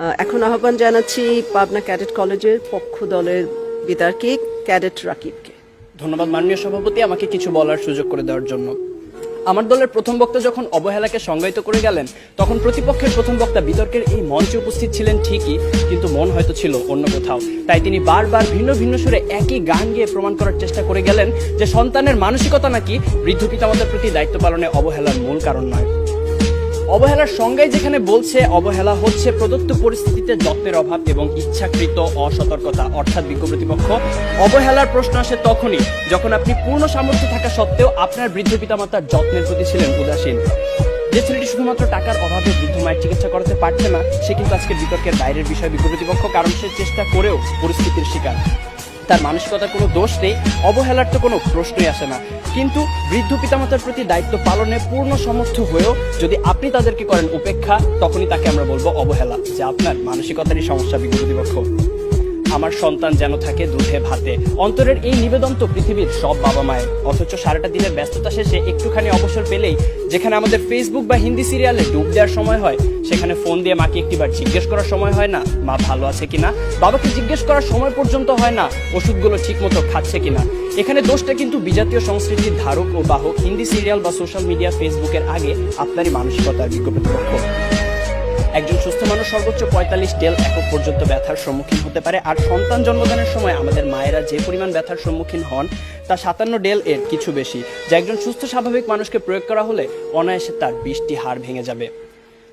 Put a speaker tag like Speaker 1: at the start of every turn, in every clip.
Speaker 1: এখন আহ্বান জানাচ্ছি পাবনা ক্যাডেট কলেজের পক্ষ দলের বিতর্কে ক্যাডেট রাকিবকে।
Speaker 2: ধন্যবাদ মাননীয় সভাপতি, আমাকে কিছু বলার সুযোগ করে দেওয়ার জন্য। আমার দলের প্রথম বক্তা যখন অবহেলাকে সংজ্ঞায়িত করে গেলেন, তখন প্রতিপক্ষের প্রথম বক্তা বিতর্কের এই মঞ্চে উপস্থিত ছিলেন ঠিকই, কিন্তু মন হয়তো ছিল অন্য কোথাও। তাই তিনি বারবার ভিন্ন ভিন্ন সুরে একই গান গেয়ে প্রমাণ করার চেষ্টা করে গেলেন যে সন্তানের মানসিকতা নাকি বৃদ্ধ পিতামাতার প্রতি দায়িত্ব পালনে অবহেলার মূল কারণ নয়। অবহেলার সংজ্ঞায় যেখানে বলছে অবহেলা হচ্ছে প্রদত্ত পরিস্থিতিতে যত্নের অভাব এবং ইচ্ছাকৃত অসতর্কতা, অর্থাৎ বিজ্ঞ প্রতিপক্ষ, অবহেলার প্রশ্ন আসে তখনই যখন আপনি পূর্ণ সামর্থ্য থাকা সত্ত্বেও আপনার বৃদ্ধ পিতামাতার যত্নের প্রতি ছিলেন উদাসীন। যে ছেলেটি শুধুমাত্র টাকার অভাবে বৃদ্ধ মায়ের চিকিৎসা করাতে পারছে না, সে কিন্তু আজকে বিতর্কের বাইরের বিষয় বিজ্ঞ প্রতিপক্ষ, কারণ সে চেষ্টা করেও পরিস্থিতির শিকার। তার মানসিকতার কোনো দোষ নেই, অবহেলার তো কোনো প্রশ্নই আসে না। কিন্তু বৃদ্ধ পিতামাতার প্রতি দায়িত্ব পালনে পূর্ণ সমর্থ হয়েও যদি আপনি তাদেরকে করেন উপেক্ষা, তখনই তাকে আমরা বলবো অবহেলা, যে আপনার মানসিকতারই সমস্যা বিজ্ঞ প্রতিপক্ষ। আমার সন্তান যেন থাকে দুধে ভাতে, অন্তরের এই নিবেদন তো পৃথিবীর সব বাবা মায়ের। অথচ সারাটা দিনের ব্যস্ততা শেষে একটুখানি অবসর পেলেই যেখানে আমাদের ফেসবুক বা হিন্দি সিরিয়ালে ডুব দেওয়ার সময় হয়, সেখানে ফোন দিয়ে মাকে একটিবার জিজ্ঞেস করার সময় হয় না মা ভালো আছে কিনা, বাবাকে জিজ্ঞেস করার সময় পর্যন্ত হয় না ওষুধগুলো ঠিক মতো খাচ্ছে কিনা। এখানে দোষটা কিন্তু বিজাতীয় সংস্কৃতির ধারক ও বাহক হিন্দি সিরিয়াল বা সোশ্যাল মিডিয়া ফেসবুকের আগে আপনারই মানসিকতার বিজ্ঞ প্রতিপক্ষ। একজন সুস্থ মানুষ সর্বোচ্চ 45 ডেল একক পর্যন্ত ব্যথার সম্মুখীন হতে পারে, আর সন্তান জন্মদানের সময় আমাদের মায়েরা যে পরিমাণ ব্যথার সম্মুখীন হন তা 57 ডেল এর কিছু বেশি, যা একজন সুস্থ স্বাভাবিক মানুষকে প্রয়োগ করা হলে অনায়াসে তার 20টি হাড় ভেঙে যাবে।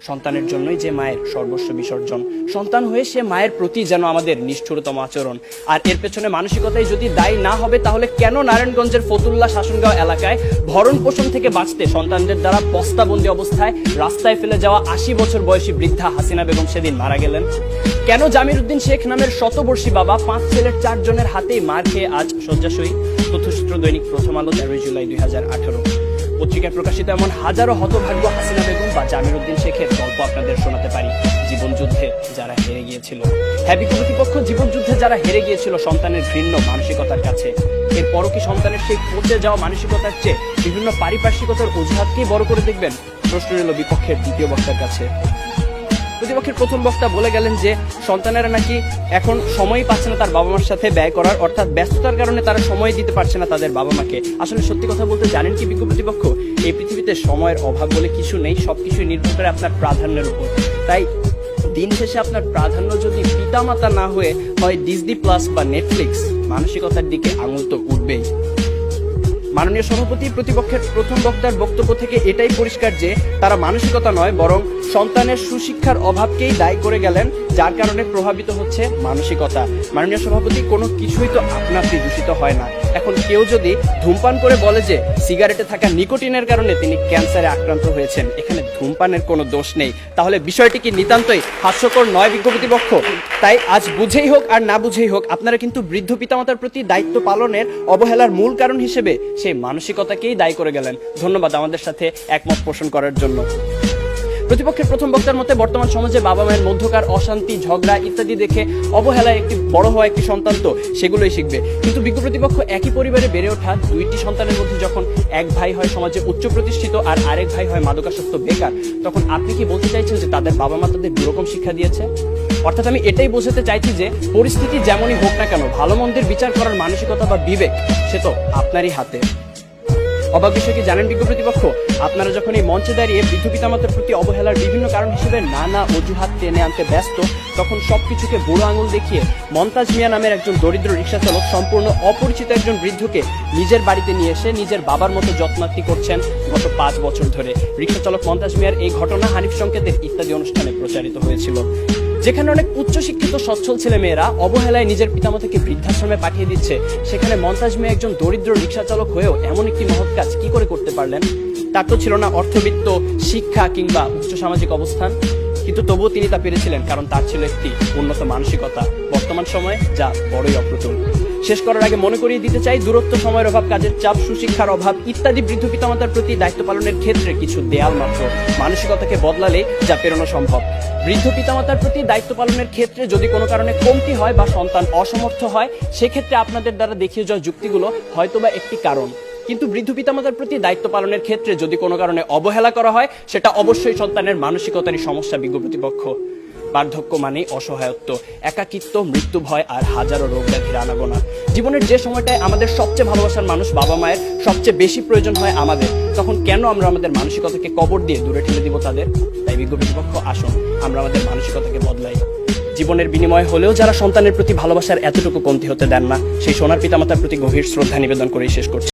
Speaker 2: সন্তানের জন্যই যে মায়ের সর্বস্ব বিসর্জন, সন্তান হয়ে সে মায়ের প্রতি যেন আমাদের নিষ্ঠুরতম আচরণ। আর এর পেছনে মানসিকতাই যদি দায়ী না হবে, তাহলে কেন নারায়ণগঞ্জের ফতুল্লা শাসনগাঁও এলাকায় ভরণ পোষণ থেকে বাঁচতে সন্তানদের দ্বারা বস্তাবন্দি অবস্থায় রাস্তায় ফেলে যাওয়া 80 বছর বয়সী বৃদ্ধা হাসিনা বেগম সেদিন মারা গেলেন? কেন জামির উদ্দিন শেখ নামের শতবর্ষী বাবা 5 ছেলের 4 জনের হাতেই মার খেয়ে আজ শয্যাশয়ী? তথ্যসূত্র দৈনিক প্রথম আলো 13 জুলাই 2018। পত্রিকায় প্রকাশিত এমন হাজারো হতভাগ্য হাসিনা বেগম বা জামির উদ্দিন শেখের গল্প আপনাদের শোনাতে পারি, জীবন যুদ্ধে যারা হেরে গিয়েছিল। হ্যাঁ, বিজ্ঞ প্রতিপক্ষ, জীবন যুদ্ধে যারা হেরে গিয়েছিল সন্তানের ঘৃণ্য মানসিকতার কাছে। এরপরও কি সন্তানের সেই পচে যাওয়া মানসিকতার চেয়ে বিভিন্ন পারিপার্শ্বিকতার অজুহাতকেই বড় করে দেখবেন? প্রশ্ন এলো বিপক্ষের দ্বিতীয় বক্তার কাছে। প্রতিপক্ষের প্রথম বক্তা বলে গেলেন যে সন্তানেরা নাকি এখন সময়ই পাচ্ছে না তার বাবা মার সাথে ব্যয় করার, অর্থাৎ ব্যস্ততার কারণে তারা সময় দিতে পারছে না তাদের বাবা মাকে। আসলে সত্যি কথা বলতে জানেন কি বিজ্ঞ প্রতিপক্ষ, এই পৃথিবীতে সময়ের অভাব বলে কিছু নেই, সবকিছুই নির্ভর করে আপনার প্রাধান্যের উপর। তাই দিন শেষে আপনার প্রাধান্য যদি পিতামাতা না হয়ে হয় ডিজনি প্লাস বা নেটফ্লিক্স, মানসিকতার দিকে আঙুল তো উঠবেই। মাননীয় সভাপতি, প্রতিপক্ষের প্রথম বক্তার বক্তব্য থেকে এটাই পরিষ্কার যে তারা মানসিকতা নয় বরং সন্তানের সুশিক্ষার অভাবকেই দায়ী করে গেলেন, যার কারণে প্রভাবিত হচ্ছে মানসিকতা। মাননীয় সভাপতি, কোনো কিছুই তো আপনাপনি দূষিত হয় না। এখন কেউ যদি ধূমপান করে বলে যে সিগারেটে থাকা নিকোটিনের কারণে তিনি ক্যান্সারে আক্রান্ত হয়েছেন, এখানে ধূমপানের কোনো দোষ নেই, তাহলে বিষয়টি কি নিতান্তই হাস্যকর নয় বিজ্ঞ প্রতিপক্ষ? তাই আজ বুঝেই হোক আর না বুঝেই হোক, আপনারা কিন্তু বৃদ্ধ পিতামাতার প্রতি দায়িত্ব পালনের অবহেলার মূল কারণ হিসেবে সেই মানসিকতাকেই দায়ী করে গেলেন। ধন্যবাদ আমাদের সাথে একমত পোষণ করার জন্য। প্রতিপক্ষের প্রথম বক্তার মতে বর্তমান সমাজে বাবা মায়ের মধ্যকার অশান্তি, ঝগড়া ইত্যাদি দেখে অবহেলায় একটি বড় হওয়া একটি সন্তান তো সেগুলোই শিখবে। কিন্তু বিজ্ঞ প্রতিপক্ষ, একই পরিবারে বেড়ে ওঠা 2টি সন্তানের মধ্যে যখন এক ভাই হয় সমাজে উচ্চ প্রতিষ্ঠিত আর আরেক ভাই হয় মাদকাসক্ত বেকার, তখন আপনি কি বলতে চাইছেন যে তাদের বাবা মা তাদের দুরকম শিক্ষা দিয়েছে? অর্থাৎ আমি এটাই বোঝাতে চাইছি যে পরিস্থিতি যেমনই হোক না কেন, ভালো মন্দের বিচার করার মানসিকতা বা বিবেক সে তো আপনারই হাতে। অবাক বিষয় কি জানেন বিজ্ঞ প্রতিপক্ষ, আপনারা যখন এই মঞ্চে দাঁড়িয়ে বৃদ্ধ পিতামাতার প্রতি অবহেলার বিভিন্ন কারণ হিসেবে নানা অজুহাত টেনে আনতে ব্যস্ত, তখন সবকিছুকে বুড়ো আঙুল দেখিয়ে মন্তাজ মিয়া নামের একজন দরিদ্র রিক্সা চালক সম্পূর্ণ অপরিচিত একজন বৃদ্ধকে নিজের বাড়িতে নিয়ে এসে নিজের বাবার মতো যত্নার্থী করছেন গত 5 বছর ধরে। রিক্সা চালক মন্তাজ মিয়ার এই ঘটনা হানিফ সংকেতের ইত্যাদি অনুষ্ঠানে প্রচারিত হয়েছিল। যেখানে অনেক উচ্চশিক্ষিত সচ্ছল ছেলে মেয়েরা অবহেলায় নিজের পিতামাতাকে বৃদ্ধাশ্রমে পাঠিয়ে দিচ্ছে, সেখানে মন্তাজ মিয়া একজন দরিদ্র রিক্সা চালক হয়েও এমন একটি মহৎ কাজ কি করে করতে পারলেন? তার তো ছিল না অর্থবিত্ত, শিক্ষা কিংবা উচ্চ সামাজিক অবস্থান, কিন্তু তবুও তিনি তা পেরেছিলেন কারণ তার ছিল একটি উন্নত মানসিকতা, বর্তমান সময়ে যা বড়ই অপ্রতুল। শেষ করার আগে মনে করিয়ে দিতে চাই, দূরত্ব, সময়ের অভাব, কাজের চাপ, সুশিক্ষার অভাব ইত্যাদি বৃদ্ধ পিতামাতার প্রতি দায়িত্ব পালনের ক্ষেত্রে কিছু দেয়াল মাত্র, মানসিকতাকে বদলালে যা পেরোনো সম্ভব। বৃদ্ধ পিতামাতার প্রতি দায়িত্ব পালনের ক্ষেত্রে যদি কোনো কারণে কমতি হয় বা সন্তান অসমর্থ হয়, সেক্ষেত্রে আপনাদের দ্বারা দেখিয়ে যাওয়া যুক্তিগুলো হয়তোবা একটি কারণ, কিন্তু বৃদ্ধ পিতামাতার প্রতি দায়িত্ব পালনের ক্ষেত্রে যদি কোনো কারণে অবহেলা করা হয়, সেটা অবশ্যই সন্তানের মানসিকতারই সমস্যা বিজ্ঞ প্রতিপক্ষ। বার্ধক্য মানেই অসহায়ত্ব, একাকিত্ব, মৃত্যু ভয় আর হাজারো রোগ ব্যাধির আনাগোনা। জীবনের যে সময়টায় আমাদের সবচেয়ে ভালোবাসার মানুষ বাবা মায়ের সবচেয়ে বেশি প্রয়োজন হয় আমাদের, তখন কেন আমরা আমাদের মানসিকতাকে কবর দিয়ে দূরে ঠেলে দিব তাদের? তাই বিজ্ঞ প্রতিপক্ষ, আসুন আমরা আমাদের মানসিকতাকে বদলাই। জীবনের বিনিময় হলেও যারা সন্তানের প্রতি ভালোবাসার এতটুকু কমতি হতে দেন না, সেই সোনার পিতামাতার প্রতি গভীর শ্রদ্ধা নিবেদন করেই শেষ করছি।